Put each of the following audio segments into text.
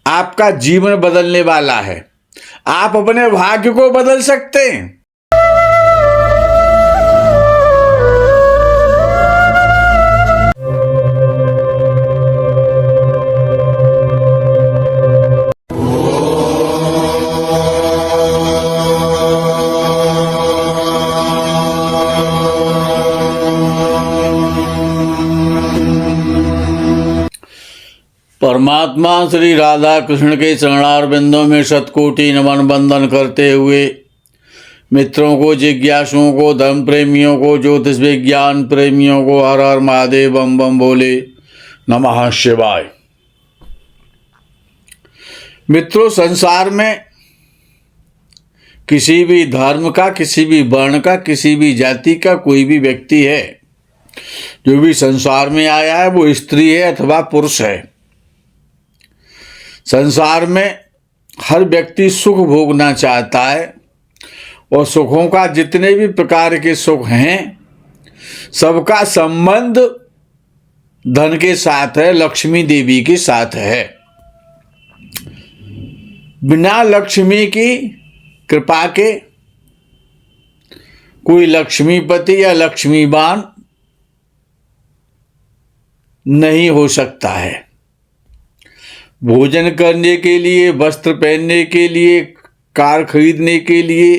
आपका जीवन बदलने वाला है। आप अपने भाग्य को बदल सकते हैं। परमात्मा श्री राधा कृष्ण के चरणारविंदों में शतकोटि नमन बंदन करते हुए मित्रों को, जिज्ञासुओं को, धर्म प्रेमियों को, ज्योतिष विज्ञान प्रेमियों को हर हर महादेव बम बम बोले नमः शिवाय। मित्रों, संसार में किसी भी धर्म का, किसी भी वर्ण का, किसी भी जाति का कोई भी व्यक्ति है जो भी संसार में आया है, वो स्त्री है अथवा पुरुष है। संसार में हर व्यक्ति सुख भोगना चाहता है और सुखों का, जितने भी प्रकार के सुख हैं, सबका संबंध धन के साथ है, लक्ष्मी देवी के साथ है। बिना लक्ष्मी की कृपा के कोई लक्ष्मीपति या लक्ष्मीवान नहीं हो सकता है। भोजन करने के लिए, वस्त्र पहनने के लिए, कार खरीदने के लिए,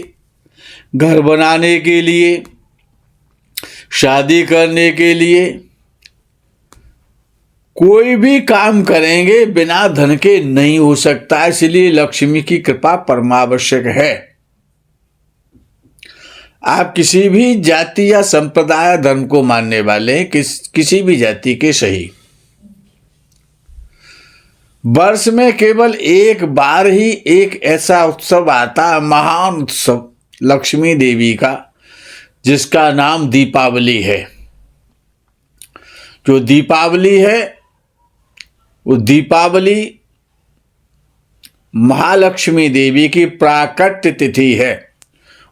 घर बनाने के लिए, शादी करने के लिए, कोई भी काम करेंगे बिना धन के नहीं हो सकता। इसलिए लक्ष्मी की कृपा परमावश्यक है। आप किसी भी जाति या संप्रदाय धर्म को मानने वाले, किसी भी जाति के सही, वर्ष में केवल एक बार ही एक ऐसा उत्सव आता है, महान उत्सव लक्ष्मी देवी का, जिसका नाम दीपावली है। जो दीपावली है वो दीपावली महालक्ष्मी देवी की प्राकट्य तिथि है,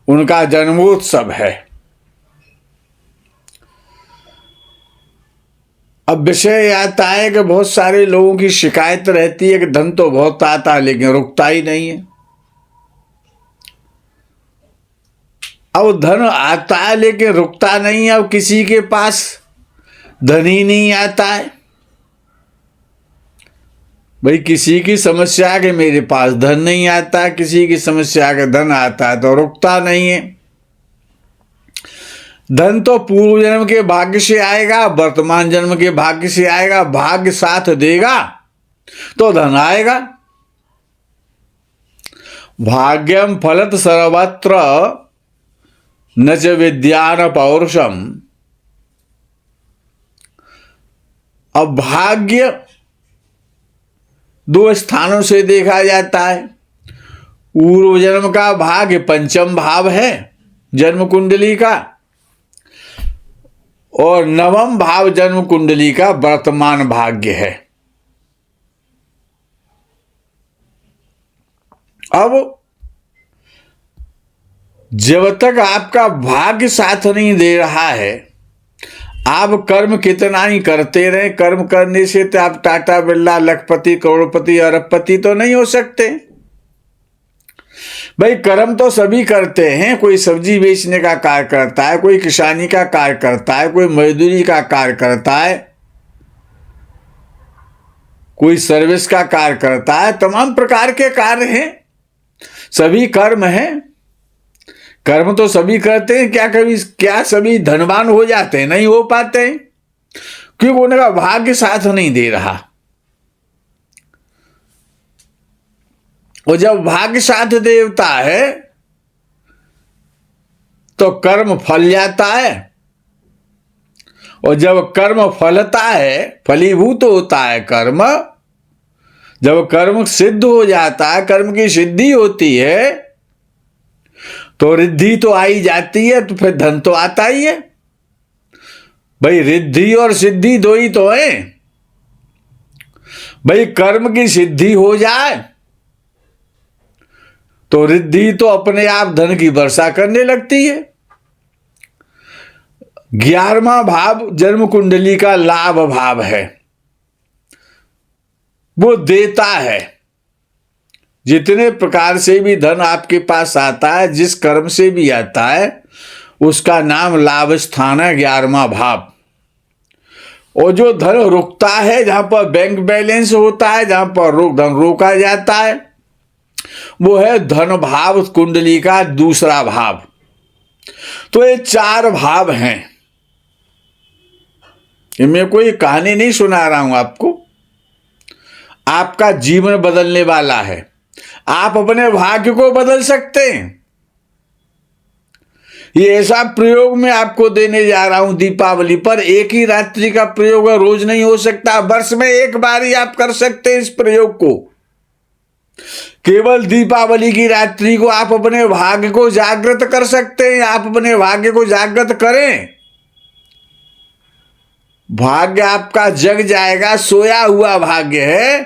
उनका जन्मोत्सव है। अब विषय आता है कि बहुत सारे लोगों की शिकायत रहती है कि धन तो बहुत आता है लेकिन रुकता ही नहीं है। अब धन आता है लेकिन रुकता नहीं है। अब किसी के पास धन ही नहीं आता है। भाई, किसी की समस्या है कि मेरे पास धन नहीं आता, किसी की समस्या है कि धन आता है तो रुकता नहीं है। धन तो पूर्व जन्म के भाग्य से आएगा, वर्तमान जन्म के भाग्य से आएगा। भाग्य साथ देगा तो धन आएगा। भाग्यम फलत सर्वत्र न च विद्यान पौरुषम। अब भाग्य दो स्थानों से देखा जाता है। पूर्व जन्म का भाग्य पंचम भाव है जन्म कुंडली का, और नवम भाव जन्म कुंडली का वर्तमान भाग्य है। अब जब तक आपका भाग्य साथ नहीं दे रहा है, आप कर्म कितना ही करते रहे, कर्म करने से तो आप टाटा बिरला, लखपति, करोड़पति, अरबपति तो नहीं हो सकते। भाई, कर्म तो सभी करते हैं। कोई सब्जी बेचने का कार्य करता है, कोई किसानी का कार्य करता है, कोई मजदूरी का कार्य करता है, कोई सर्विस का कार्य करता है। तमाम प्रकार के कार्य हैं, सभी कर्म हैं। कर्म तो सभी करते हैं। क्या सभी धनवान हो जाते हैं? नहीं हो पाते हैं, क्योंकि उनका भाग्य साथ नहीं दे रहा। और जब भाग्य साथ देता है तो कर्म फल जाता है, और जब कर्म फलता है, फलीभूत होता है कर्म, जब कर्म सिद्ध हो जाता है, कर्म की सिद्धि होती है, तो रिद्धि तो आई जाती है, तो फिर धन तो आता ही है। भाई, रिद्धि और सिद्धि दो ही तो है। भाई, कर्म की सिद्धि हो जाए तो रिद्धि तो अपने आप धन की वर्षा करने लगती है। 11वां भाव जन्म कुंडली का लाभ भाव है, वो देता है। जितने प्रकार से भी धन आपके पास आता है, जिस कर्म से भी आता है, उसका नाम लाभ स्थान है, 11वां भाव। और जो धन रुकता है, जहां पर बैंक बैलेंस होता है, जहां पर धन रोका जाता है, वो है धन भाव कुंडली का दूसरा भाव। तो ये 4 भाव हैं। मैं कोई कहानी नहीं सुना रहा हूं आपको, आपका जीवन बदलने वाला है। आप अपने भाग्य को बदल सकते हैं। ये ऐसा प्रयोग मैं आपको देने जा रहा हूं दीपावली पर। एक ही रात्रि का प्रयोग रोज नहीं हो सकता, वर्ष में एक बार ही आप कर सकते हैं इस प्रयोग को। केवल दीपावली की रात्रि को आप अपने भाग्य को जागृत कर सकते हैं। आप अपने भाग्य को जागृत करें, भाग्य आपका जग जाएगा। सोया हुआ भाग्य है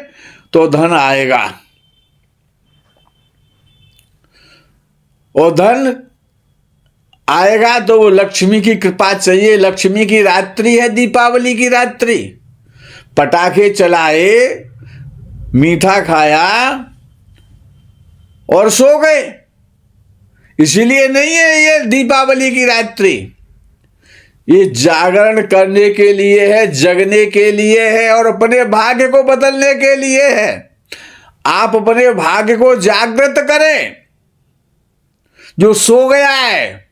तो धन आएगा, और धन आएगा तो वो लक्ष्मी की कृपा चाहिए। लक्ष्मी की रात्रि है दीपावली की रात्रि। पटाखे चलाए, मीठा खाया और सो गए, इसीलिए नहीं है ये दीपावली की रात्रि। ये जागरण करने के लिए है, जगने के लिए है, और अपने भाग्य को बदलने के लिए है। आप अपने भाग्य को जागृत करें। जो सो गया है,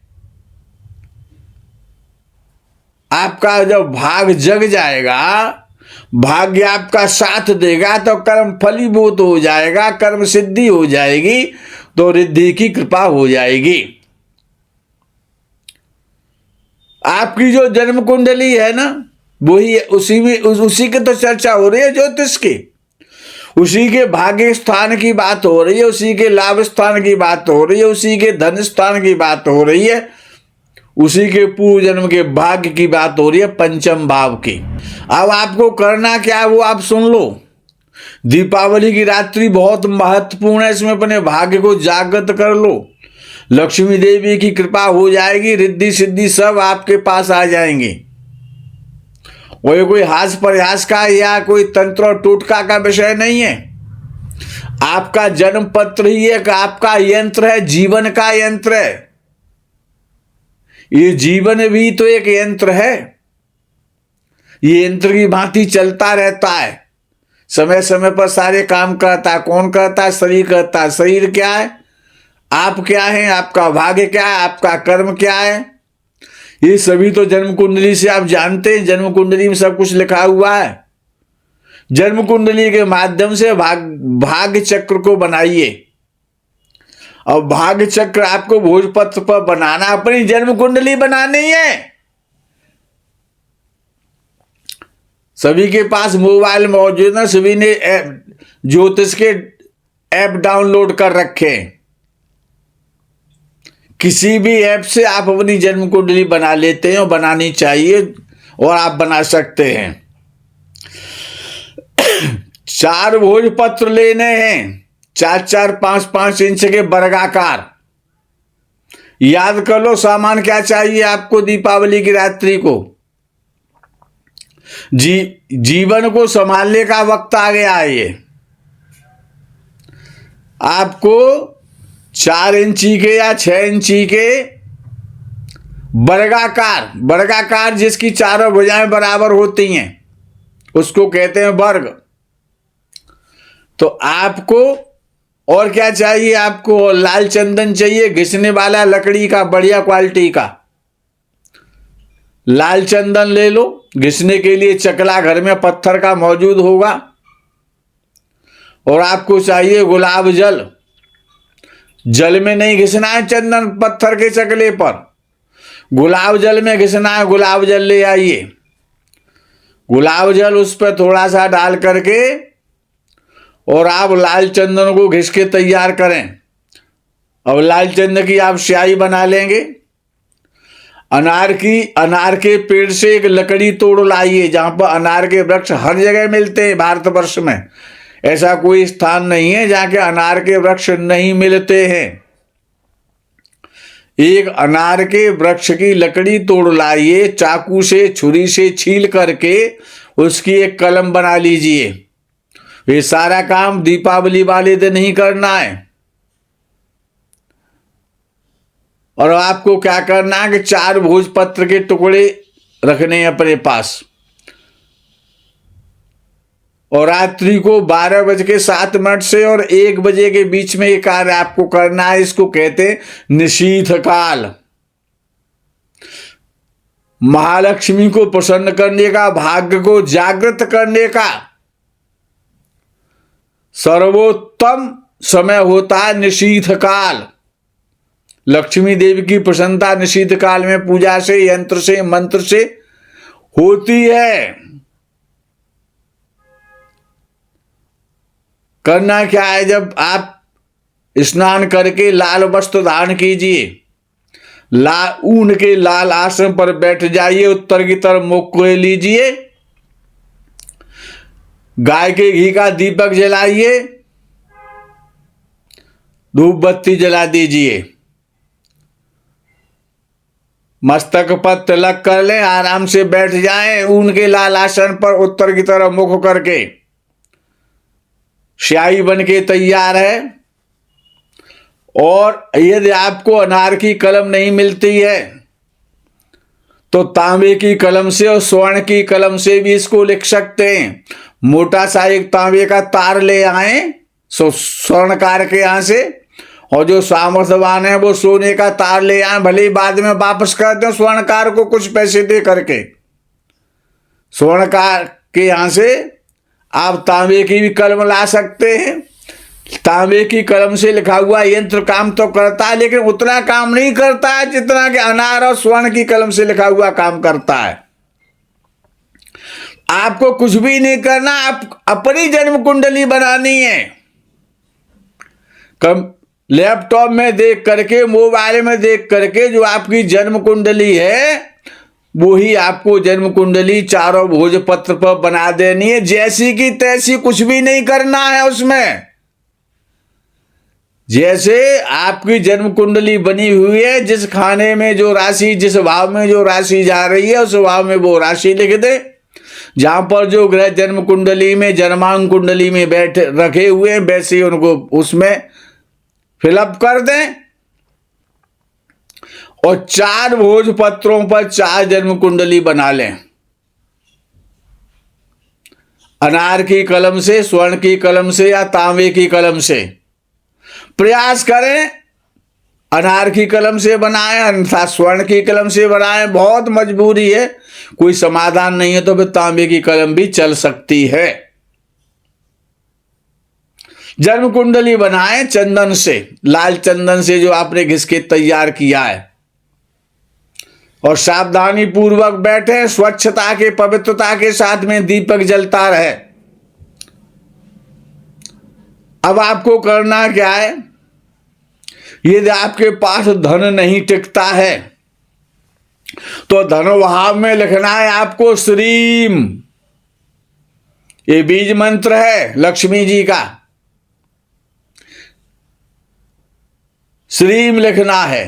आपका जब भाग जग जाएगा, भाग्य आपका साथ देगा, तो कर्म फलीभूत हो जाएगा, कर्म सिद्धि हो जाएगी, तो रिद्धि की कृपा हो जाएगी। आपकी जो जन्म कुंडली है ना, वही उसी की तो चर्चा हो रही है, ज्योतिष की। उसी के भाग्य स्थान की बात हो रही है, उसी के लाभ स्थान की बात हो रही है, उसी के धन स्थान की बात हो रही है, उसी के पूर्व जन्म के भाग्य की बात हो रही है, पंचम भाव की। अब आपको करना क्या है वो आप सुन लो। दीपावली की रात्रि बहुत महत्वपूर्ण है, इसमें अपने भाग्य को जागृत कर लो। लक्ष्मी देवी की कृपा हो जाएगी, रिद्धि सिद्धि सब आपके पास आ जाएंगी। और ये कोई हास प्रयास का या कोई तंत्र और टोटका का विषय नहीं है। आपका जन्म पत्र ही एक आपका यंत्र है, जीवन का यंत्र है। ये जीवन भी तो एक यंत्र है। ये यंत्र की भांति चलता रहता है, समय समय पर सारे काम करता है। कौन करता है? शरीर करता है। शरीर क्या है? आप क्या हैं? आपका भाग्य क्या है? आपका कर्म क्या है? ये सभी तो जन्म कुंडली से आप जानते हैं। जन्म कुंडली में सब कुछ लिखा हुआ है। जन्म कुंडली के माध्यम से भाग्य चक्र को बनाइए। और भाग्य चक्र आपको भोजपत्र पर बनाना, अपनी जन्म कुंडली बनानी है। सभी के पास मोबाइल मौजूद है, सभी ने ज्योतिष के ऐप डाउनलोड कर रखे हैं। किसी भी ऐप से आप अपनी जन्म कुंडली बना लेते हैं, और बनानी चाहिए, और आप बना सकते हैं। 4 भोजपत्र लेने हैं, 4-4, 5-5 इंच के वर्गाकार। याद कर लो सामान क्या चाहिए आपको दीपावली की रात्रि को। जीवन को संभालने का वक्त आ गया है। ये आपको 4 इंची के या 6 इंची के वर्गाकार जिसकी चारों भुजाएं बराबर होती हैं, उसको कहते हैं वर्ग। तो आपको और क्या चाहिए? आपको लाल चंदन चाहिए, घिसने वाला लकड़ी का, बढ़िया क्वालिटी का लाल चंदन ले लो। घिसने के लिए चकला घर में पत्थर का मौजूद होगा। और आपको चाहिए गुलाब जल। जल में नहीं घिसना है चंदन पत्थर के चकले पर, गुलाब जल में घिसना है। गुलाब जल ले आइए। गुलाब जल उस पर थोड़ा सा डाल करके, और आप लाल चंदन को घिस के तैयार करें। अब लाल चंदन की आप स्याही बना लेंगे। अनार के पेड़ से एक लकड़ी तोड़ लाइए। जहां पर अनार के वृक्ष हर जगह मिलते हैं भारतवर्ष में, ऐसा कोई स्थान नहीं है जहां के अनार के वृक्ष नहीं मिलते हैं। एक अनार के वृक्ष की लकड़ी तोड़ लाइए, चाकू से, छुरी से छील करके उसकी एक कलम बना लीजिए। ये सारा काम दीपावली वाले दिन ही करना है। और आपको क्या करना है कि 4 भोजपत्र के टुकड़े रखने हैं अपने पास, और रात्रि को 12:07 से और 1 बजे के बीच में ये कार्य आपको करना है। इसको कहते हैं निशीथ काल। महालक्ष्मी को प्रसन्न करने का, भाग्य को जागृत करने का सर्वोत्तम समय होता है निशीथ काल। लक्ष्मी देवी की प्रसन्नता निशीथ काल में पूजा से, यंत्र से, मंत्र से होती है। करना क्या है, जब आप स्नान करके लाल वस्त्र धारण कीजिए, ऊन के लाल आसन पर बैठ जाइए, उत्तर की तरफ मुख को लीजिए, गाय के घी का दीपक जलाइए, धूप बत्ती जला दीजिए, मस्तक पर तिलक कर लें, आराम से बैठ जाएं ऊन के लाल आसन पर, उत्तर की तरफ मुख करके। स्याही बन के तैयार है। और यदि आपको अनार की कलम नहीं मिलती है तो तांबे की कलम से और स्वर्ण की कलम से भी इसको लिख सकते हैं। मोटा सा एक तांबे का तार ले आए स्वर्णकार के यहाँ से, और जो सामर्थ्यवान है वो सोने का तार ले आए, भले ही बाद में वापस कर दें स्वर्णकार को कुछ पैसे दे करके। स्वर्णकार के यहाँ से आप तांबे की भी कलम ला सकते हैं। तांबे की कलम से लिखा हुआ यंत्र काम तो करता है, लेकिन उतना काम नहीं करता है जितना कि अनार और स्वर्ण की कलम से लिखा हुआ काम करता है। आपको कुछ भी नहीं करना, आप अपनी जन्म कुंडली बनानी है। कम लैपटॉप में देख करके, मोबाइल में देख करके जो आपकी जन्म कुंडली है वो ही आपको जन्म कुंडली चारों भोजपत्र पर बना देनी है, जैसी की तैसी। कुछ भी नहीं करना है उसमें। जैसे आपकी जन्म कुंडली बनी हुई है, जिस खाने में जो राशि, जिस भाव में जो राशि जा रही है उस भाव में वो राशि लिख दे। जहां पर जो ग्रह जन्म कुंडली में, जन्मांग कुंडली में बैठे रखे हुए हैं, वैसे ही उनको उसमें फिलअप कर दें। और 4 भोजपत्रों पर 4 जन्म कुंडली बना लें। अनार की कलम से, स्वर्ण की कलम से या तांबे की कलम से। प्रयास करें अनार की कलम से बनाएं, अन्यथा स्वर्ण की कलम से बनाएं। बहुत मजबूरी है, कोई समाधान नहीं है तो फिर तांबे की कलम भी चल सकती है। जन्म कुंडली बनाएं चंदन से, लाल चंदन से जो आपने घिस के तैयार किया है, और सावधानी पूर्वक बैठे, स्वच्छता के, पवित्रता के साथ में दीपक जलता रहे। अब आपको करना क्या है, यदि आपके पास धन नहीं टिकता है तो धन भाव में लिखना है आपको श्रीम। ये बीज मंत्र है लक्ष्मी जी का। श्रीम लिखना है।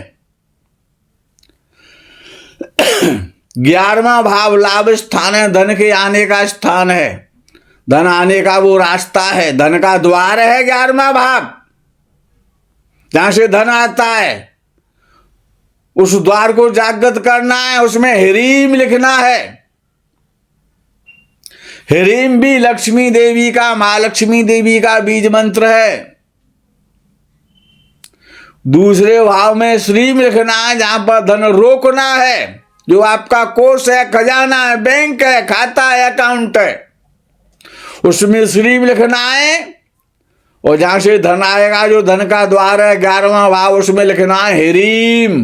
11वां भाव लाभ स्थान है, धन के आने का स्थान है, धन आने का वो रास्ता है, धन का द्वार है 11वां भाव, जहां से धन आता है। उस द्वार को जागृत करना है, उसमें ह्रीम लिखना है। ह्रीम भी लक्ष्मी देवी का, मां लक्ष्मी देवी का बीज मंत्र है। दूसरे भाव में श्रीम लिखना है, जहां पर धन रोकना है, जो आपका कोष है, खजाना है, बैंक है, खाता है, अकाउंट है, उसमें श्रीम लिखना है। और जहां से धन आएगा, जो धन का द्वार है 11वां भाव, उसमें लिखना है ह्रीम।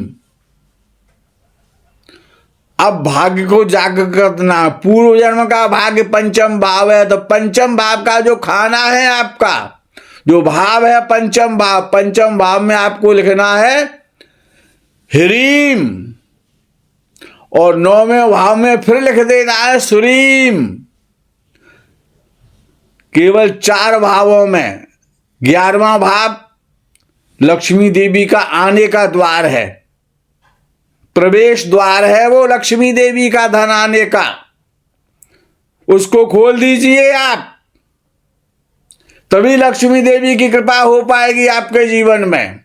अब भाग्य को जागृत करना। पूर्व जन्म का भाग्य 5म भाव है, तो 5म भाव का जो खाना है, आपका जो भाव है 5म भाव, 5म भाव में आपको लिखना है ह्रीम। और 9वें भाव में फिर लिख देना है श्रीम। केवल 4 भावों में 11वां भाव लक्ष्मी देवी का आने का द्वार है, प्रवेश द्वार है वो लक्ष्मी देवी का धन आने का। उसको खोल दीजिए आप, तभी लक्ष्मी देवी की कृपा हो पाएगी आपके जीवन में।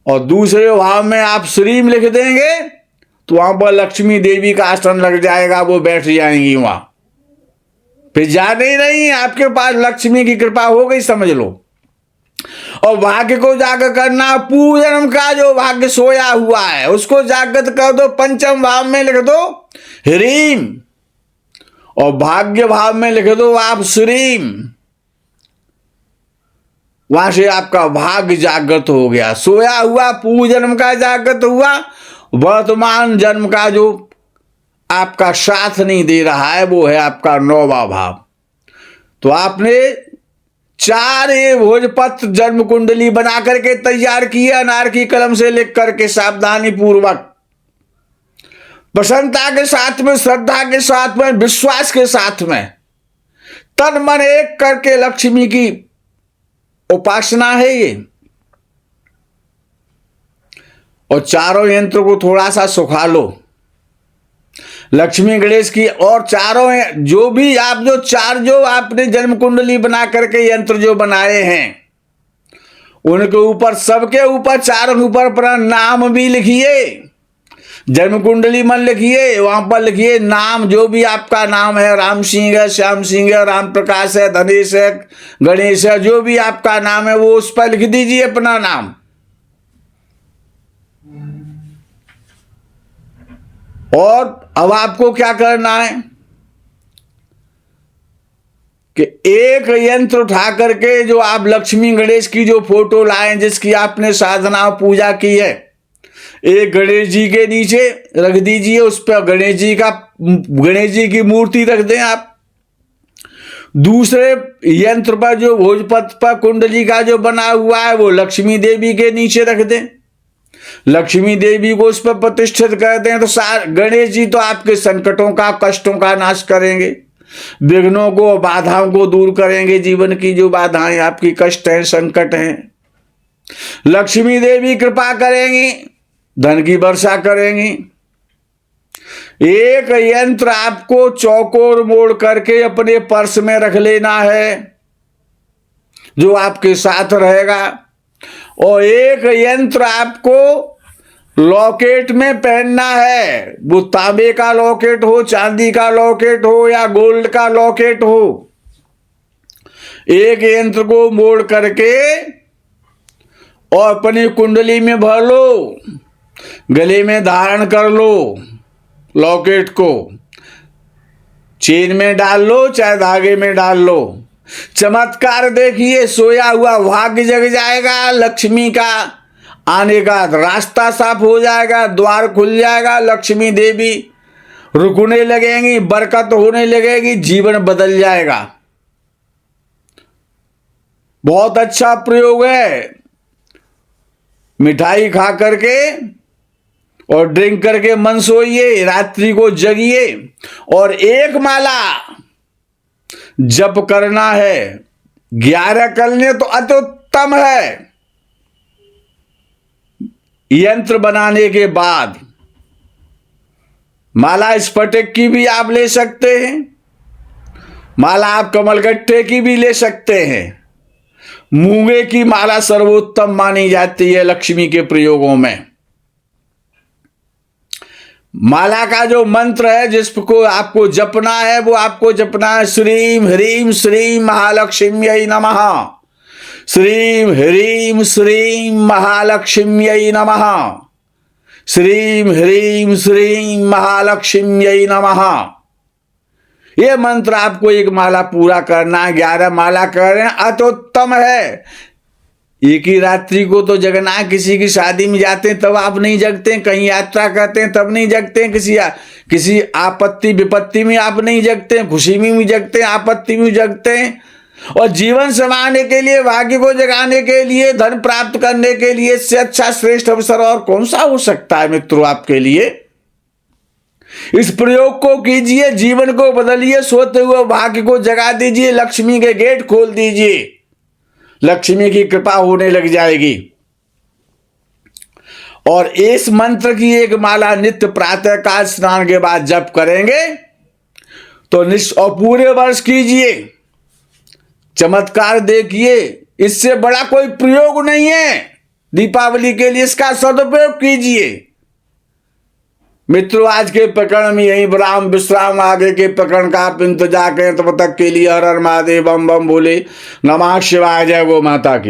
और दूसरे भाव में आप श्रीम लिख देंगे तो वहां पर लक्ष्मी देवी का आसन लग जाएगा, वो बैठ जाएंगी वहां, फिर जाने ही नहीं, आपके पास लक्ष्मी की कृपा हो गई समझ लो। और भाग्य को जागर करना, पूर्व जन्म का जो भाग्य सोया हुआ है उसको जागृत कर दो, पंचम भाव में लिख दो ह्रीम और भाग्य भाव में लिख दो आप श्रीम। वहां से आपका भाग्य जागृत हो गया, सोया हुआ पूर्व जन्म का जागृत हुआ, वर्तमान जन्म का जो आपका साथ नहीं दे रहा है वो है आपका 9वां भाव। तो आपने 4 भोजपत्र जन्म कुंडली बना करके तैयार की है, अनार की कलम से लिख करके सावधानी पूर्वक, प्रसन्नता के साथ में, श्रद्धा के साथ में, विश्वास के साथ में, तन मन एक करके लक्ष्मी की उपासना है ये। और चारों यंत्र को थोड़ा सा सुखा लो लक्ष्मी गणेश की, और चारों जो भी आप जो आपने जन्म कुंडली बना करके यंत्र जो बनाए हैं उनके ऊपर, सबके ऊपर, चारों के ऊपर अपना नाम भी लिखिए। जन्म कुंडली मन लिखिए, वहां पर लिखिए नाम, जो भी आपका नाम है, राम सिंह है, श्याम सिंह है, राम प्रकाश है, धनेश है, गणेश है, जो भी आपका नाम है वो उस पर लिख दीजिए अपना नाम। और अब आपको क्या करना है कि एक यंत्र उठा करके जो आप लक्ष्मी गणेश की जो फोटो लाएं, जिसकी आपने साधना पूजा की है, एक गणेश जी के नीचे रख दीजिए, उस पर गणेश जी की मूर्ति रख दें आप। दूसरे यंत्र पर जो भोजपत्र पर कुंडली का जो बना हुआ है वो लक्ष्मी देवी के नीचे रख दें, लक्ष्मी देवी को उस पर प्रतिष्ठित कर दें। तो गणेश जी तो आपके संकटों का, कष्टों का नाश करेंगे, विघ्नों को, बाधाओं को दूर करेंगे, जीवन की जो बाधाएं आपकी, कष्ट हैं, संकट हैं, लक्ष्मी देवी कृपा करेंगी, धन की वर्षा करेंगी। एक यंत्र आपको चौकोर मोड़ करके अपने पर्स में रख लेना है जो आपके साथ रहेगा, और एक यंत्र आपको लॉकेट में पहनना है, वो तांबे का लॉकेट हो, चांदी का लॉकेट हो या गोल्ड का लॉकेट हो। एक यंत्र को मोड़ करके और अपनी कुंडली में भर लो, गले में धारण कर लो, लॉकेट को चेन में डाल लो चाहे धागे में डाल लो। चमत्कार देखिए, सोया हुआ भाग्य जग जाएगा, लक्ष्मी का आने का रास्ता साफ हो जाएगा, द्वार खुल जाएगा, लक्ष्मी देवी रुकने लगेंगी, बरकत होने लगेगी, जीवन बदल जाएगा। बहुत अच्छा प्रयोग है। मिठाई खा करके और ड्रिंक करके मन सोइए, रात्रि को जगिए और एक माला जप करना है। 11 करने तो अति उत्तम है। यंत्र बनाने के बाद माला स्फटिक की भी आप ले सकते हैं, माला आप कमलगट्टे की भी ले सकते हैं। मूंगे की माला सर्वोत्तम मानी जाती है लक्ष्मी के प्रयोगों में। माला का जो मंत्र है जिसको आपको जपना है वो आपको जपना है श्रीम ह्रीम श्रीम महालक्ष्म्यै नमः, श्रीम ह्रीम श्रीम महालक्ष्म्यै नमः, श्रीम ह्रीम श्रीम महालक्ष्म्यै नमः। ये मंत्र आपको एक माला पूरा करना है। 11 माला कर रहे हैं, अति उत्तम है। एक ही रात्रि को तो जगना है। किसी की शादी में जाते हैं तब आप नहीं जगते हैं, कहीं यात्रा करते हैं तब नहीं जगते हैं, किसी आपत्ति विपत्ति में आप नहीं जगते हैं, खुशी में भी जगते हैं, आपत्ति में जगते हैं। और जीवन संवारने के लिए, भाग्य को जगाने के लिए, धन प्राप्त करने के लिए इससे अच्छा श्रेष्ठ अवसर और कौन सा हो सकता है मित्रों आपके लिए। इस प्रयोग को कीजिए, जीवन को बदलिए, सोते हुए भाग्य को जगा दीजिए, लक्ष्मी के गेट खोल दीजिए, लक्ष्मी की कृपा होने लग जाएगी। और इस मंत्र की एक माला नित्य प्रातः काल स्नान के बाद जप करेंगे तो और पूरे वर्ष कीजिए। चमत्कार देखिए, इससे बड़ा कोई प्रयोग नहीं है दीपावली के लिए। इसका सदुपयोग कीजिए। मित्रों, आज के प्रकरण में यही विराम विश्राम। आगे के प्रकरण का आप इंतजार करें। तब तक के लिए हर हर महादेव, बम बम भोले, नमः शिवाय, जय गो माता की।